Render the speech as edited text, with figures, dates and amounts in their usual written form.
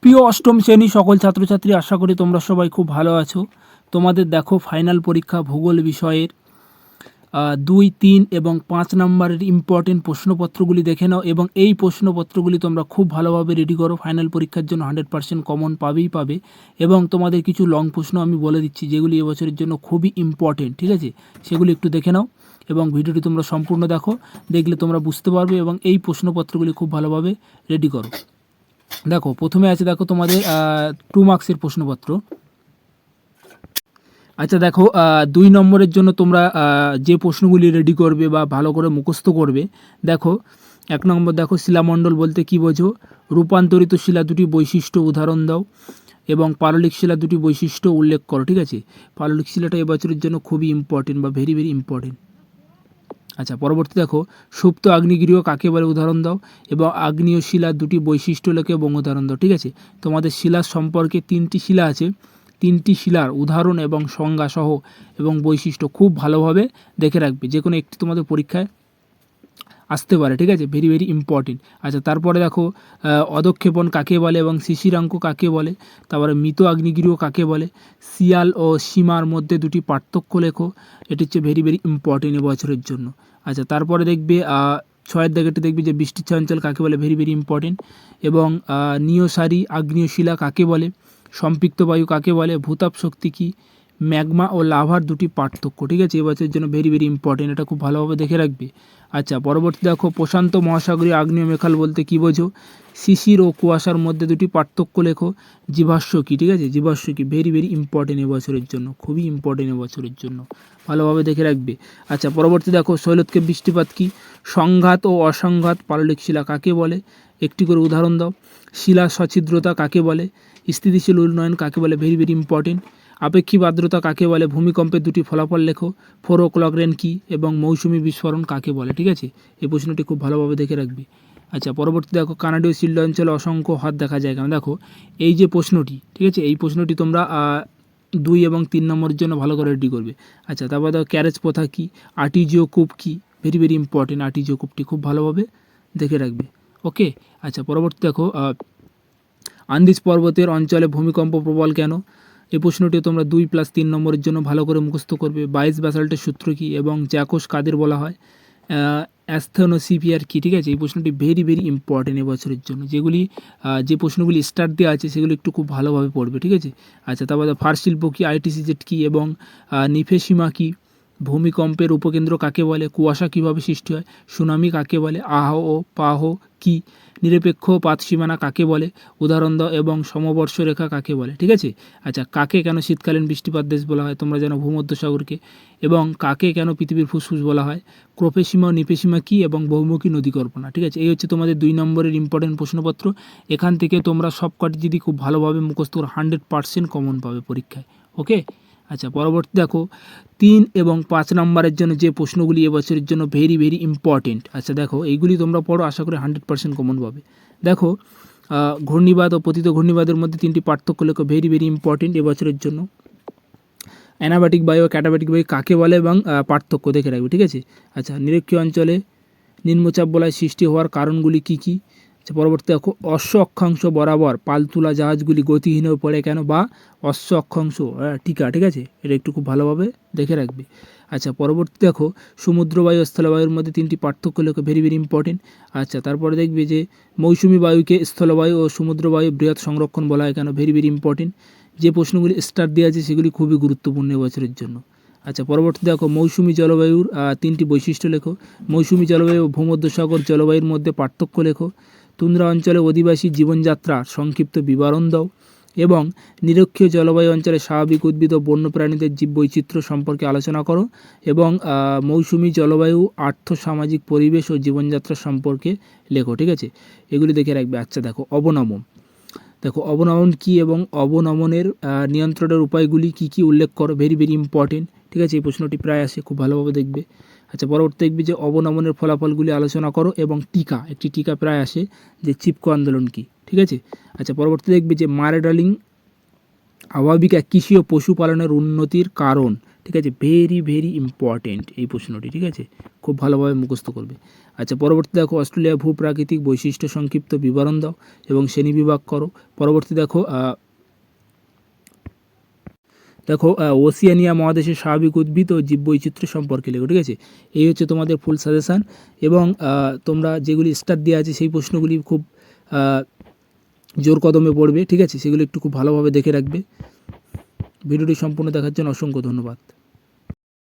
প্রিয় অষ্টম শ্রেণী সকল ছাত্রছাত্রী, আশা করি তোমরা সবাই খুব ভালো আছো। তোমাদের দেখো ফাইনাল পরীক্ষা ভূগোল বিষয়ের 2, 3 এবং 5 নম্বরের ইম্পর্টেন্ট প্রশ্নপত্রগুলি দেখে নাও এবং এই প্রশ্নপত্রগুলি তোমরা খুব ভালোভাবে রেডি করো। ফাইনাল পরীক্ষার জন্য 100% কমন পাবে এবং তোমাদের কিছু লং প্রশ্ন আমি বলে দিচ্ছি যেগুলি এবছরের জন্য খুবই ইম্পর্টেন্ট, ঠিক আছে? সেগুলি একটু দেখে নাও এবং ভিডিওটি তোমরা সম্পূর্ণ দেখো, দেখলে তোমরা বুঝতে পারবে এবং এই প্রশ্নপত্রগুলি খুব ভালোভাবে রেডি করো। দেখো প্রথমে আছে, দেখো তোমাদের 2 মার্কসের প্রশ্নপত্র। আচ্ছা দেখো 2 নম্বরের জন্য তোমরা যে প্রশ্নগুলি রেডি করবে বা ভালো করে মুখস্থ করবে, দেখো 1 নম্বর দেখো শিলামণ্ডল বলতে কী বোঝো? রূপান্তরিত শিলা দুটি বৈশিষ্ট্য উদাহরণ দাও এবং পাললিক শিলা দুটি বৈশিষ্ট্য উল্লেখ করো, ঠিক আছে? পাললিক শিলাটা এবছরের জন্য খুবই ইম্পর্টেন্ট বা ভেরি ইম্পর্টেন্ট। আচ্ছা পরবর্তী দেখো সুপ্ত আগ্নেয়গিরি কাকে বলে উদাহরণ দাও এবং আগ্নেয় শিলার দুটি বৈশিষ্ট্য লেখে এবং উদাহরণ দাও, ঠিক আছে? তোমাদের শিলার সম্পর্কে 3টি শিলা আছে, 3টি শিলার উদাহরণ এবং সংজ্ঞা সহ এবং বৈশিষ্ট্য খুব ভালোভাবে দেখে রাখবে, যে কোনো একটি তোমাদের পরীক্ষায় আসতে পারে, ঠিক আছে? Very important. আচ্ছা তারপরে দেখো অধক্ষেপণ কাকে বলে এবং শিশিরাঙ্ক কাকে বলে, তারপরে মৃত আগ্নেয়গিরি কাকে বলে, শিয়াল ও সীমার মধ্যে দুটি পার্থক্য লেখো। এটি হচ্ছে ভেরি ইম্পর্টেন্ট এবছরের জন্য। আচ্ছা তারপরে দেখবে 6 দাগেরটা দেখবে যে বৃষ্টির অঞ্চল কাকে বলে, ভেরি ইম্পর্টেন্ট। এবং নিয়সারী আগ্নেয় শিলা কাকে বলে, সম্পৃক্ত বায়ু কাকে বলে, ভূতাপ শক্তি কী, ম্যাগমা ও লাভার দুটি পার্থক্য, ঠিক আছে? এবছরের জন্য ভেরি ইম্পর্টেন্ট, এটা খুব ভালোভাবে দেখে রাখবে। আচ্ছা পরবর্তী দেখো প্রশান্ত মহাসাগরীয় আগ্নেয় মেখাল বলতে কী বোঝো? শিশির ও কুয়াশার মধ্যে দুটি পার্থক্য লেখো। জীবাশ্ম কী, ঠিক আছে? জীবাশ্ম কী ভেরি ইম্পর্টেন্ট এবছরের জন্য, খুবই ইম্পর্টেন্ট এবছরের জন্য, ভালোভাবে দেখে রাখবে। আচ্ছা পরবর্তী দেখো শৈলোৎক্ষেপ বৃষ্টিপাত কী? সংঘাত ও অসংঘাত পাললিক শিলা কাকে বলে, একটি করে উদাহরণ দাও। শিলা সছিদ্রতা কাকে বলে, স্থিতিশীল উন্নয়ন কাকে বলে, ভেরি ইম্পর্টেন্ট। আপেক্ষিক আর্দ্রতা কাকে বলে, ভূমিকম্পের দুটি ফলাফল লেখো। ফোরোক্লগ্রেন কী এবং মৌসুমি বিস্ফোরণ কাকে বলে, ঠিক আছে? এই প্রশ্নটি খুব ভালোভাবে দেখে রাখবে। আচ্ছা পরবর্তী দেখো কানাডীয় শিল্ড অঞ্চলে অসংখ্য হাত দেখা যায় কেন? দেখো এই যে প্রশ্নটি, ঠিক আছে, এই প্রশ্নটি তোমরা 2 এবং 3 নম্বরের জন্য ভালো করে রেডি করবে। আচ্ছা তারপর দেখো ক্যারেজ প্রথা কী, আর্টিজিও কূপ কী, ভেরি ইম্পর্টেন্ট, আর্টিজিও কূপটি খুব ভালোভাবে দেখে রাখবে। ওকে। আচ্ছা পরবর্তী দেখো আন্দিজ পর্বতের অঞ্চলে ভূমিকম্প প্রবল কেন? এই প্রশ্নটি তোমরা 2+3 নম্বরের জন্য ভালো করে মুখস্থ করবে। 22 ব্যাসাল্টের সূত্র কী এবং জ্যাকোস কাদের বলা হয়, অ্যাস্থেনোসিফিয়ার কী, ঠিক আছে? এই প্রশ্নটি ভেরি ইম্পর্টেন্ট এবছরের জন্য। যেগুলি যে প্রশ্নগুলি স্টার্ট দেওয়া আছে সেগুলো একটু খুব ভালোভাবে পড়বে, ঠিক আছে? আচ্ছা তারপরে ফার শিল্প কী, আইটিসিজেড কী এবং নিফেসিমা কী, ভূমিকম্পের উপকেন্দ্র কাকে বলে, কুয়াশা কীভাবে সৃষ্টি হয়, সুনামি কাকে বলে, আহ ও পাহ কী, নিরপেক্ষ পাতসীমানা কাকে বলে, উদাহরণ দাও এবং সমবর্ষ রেখা কাকে বলে, ঠিক আছে? আচ্ছা কাকে কেন শীতকালীন বৃষ্টিপাত দেশ বলা হয়, তোমরা জানো ভূমধ্যসাগরকে। এবং কাকে কেন পৃথিবীর ফুসফুস বলা হয়, ক্রোপেসীমা ও নিপেসীমা কী এবং বহুমুখী নদী কল্পনা, ঠিক আছে? এই হচ্ছে তোমাদের 2 নম্বরের ইম্পর্টেন্ট প্রশ্নপত্র। এখান থেকে তোমরা সবকটি যদি খুব ভালোভাবে মুখস্থ করো 100% কমন পাবে পরীক্ষায়। ওকে। আচ্ছা পরবর্তী দেখো 3 এবং 5 নম্বরের জন্য যে প্রশ্নগুলি এবছরের জন্য ভেরি ইম্পর্টেন্ট। আচ্ছা দেখো এইগুলি তোমরা পড়ো, আশা করি 100% কমন পাবে। দেখো ঘূর্ণিবাদ ও পতিত ঘূর্ণিবাদের মধ্যে 3টি পার্থক্য লেখো, ভেরি ইম্পর্টেন্ট এবছরের জন্য। অ্যানাবাটিক বায়ু ও ক্যাটাবাটিক বায়ু কাকে বলে এবং পার্থক্য দেখে রাখবে, ঠিক আছে? আচ্ছা নিরক্ষীয় অঞ্চলে নিম্নচাপ বলয় সৃষ্টি হওয়ার কারণগুলি কী কী? আচ্ছা পরবর্তী দেখো অশ্ব অক্ষাংশ বরাবর পালতোলা জাহাজগুলি গতিহীন হয়ে পড়ে কেন বা অশ্ব অক্ষাংশ টিকা, ঠিক আছে? এটা একটু খুব ভালোভাবে দেখে রাখবে। আচ্ছা পরবর্তী দেখো সমুদ্রবায়ু ও স্থলবায়ুর মধ্যে 3টি পার্থক্য লেখো, ভেরি ইম্পর্টেন্ট। আচ্ছা তারপরে দেখবে যে মৌসুমি বায়ুকে স্থলবায়ু ও সমুদ্রবায়ু বৃহৎ সংরক্ষণ বলা হয় কেন, ভেরি ইম্পর্টেন্ট। যে প্রশ্নগুলি স্টার দেওয়া আছে সেগুলি খুবই গুরুত্বপূর্ণ এবছরের জন্য। আচ্ছা পরবর্তী দেখো মৌসুমি জলবায়ুর 3টি বৈশিষ্ট্য লেখো। মৌসুমি জলবায়ু ও ভূমধ্যসাগর জলবায়ুর মধ্যে পার্থক্য লেখো। তুন্দ্রা অঞ্চলে অধিবাসী জীবনযাত্রার সংক্ষিপ্ত বিবরণ দাও এবং নিরক্ষীয় জলবায়ু অঞ্চলে স্বাভাবিক উদ্ভিদ ও বন্য প্রাণীদের জীববৈচিত্র্য সম্পর্কে আলোচনা করো এবং মৌসুমি জলবায়ু আর্থসামাজিক পরিবেশ ও জীবনযাত্রা সম্পর্কে লেখো, ঠিক আছে? এগুলি দেখে রাখবে। আচ্ছা দেখো অবনমন, দেখো অবনমন কী এবং অবনমনের নিয়ন্ত্রণের উপায়গুলি কী কী উল্লেখ করো, ভেরি ইম্পর্টেন্ট, ঠিক আছে? এই প্রশ্নটি প্রায় আসে, খুব ভালোভাবে দেখবে। আচ্ছা পরবর্তী দেখবি যে অবনমনের ফলাফলগুলি আলোচনা করো এবং টিকা, একটি টিকা প্রায় আসে যে চিপকো আন্দোলন কী, ঠিক আছে? আচ্ছা পরবর্তী দেখবি যে মারে ডার্লিং আবাবিকা কৃষি ও পশুপালনের উন্নতির কারণ, ঠিক আছে, ভেরি ভেরি ইম্পর্টেন্ট এই প্রশ্নটি, ঠিক আছে, খুব ভালোভাবে মুখস্থ করবে। আচ্ছা, পরবর্তী দেখো, অস্ট্রেলিয়া ভূপ্রাকৃতিক বৈশিষ্ট্য সংক্ষিপ্ত বিবরণ দাও এবং শ্রেণীবিভাগ করো। পরবর্তী দেখো ওসিয়ানিয়া মহাদেশের স্বাভাবিক উদ্ভিদ ও জীববৈচিত্র্য সম্পর্কে লেখো, ঠিক আছে। এই হচ্ছে তোমাদের ফুল সাজেশান, এবং তোমরা যেগুলি স্টার দেওয়া আছে সেই প্রশ্নগুলি খুব জোর কদমে পড়বে, ঠিক আছে, সেগুলো একটু খুব ভালোভাবে দেখে রাখবে। ভিডিওটি সম্পূর্ণ দেখার জন্য অসংখ্য ধন্যবাদ।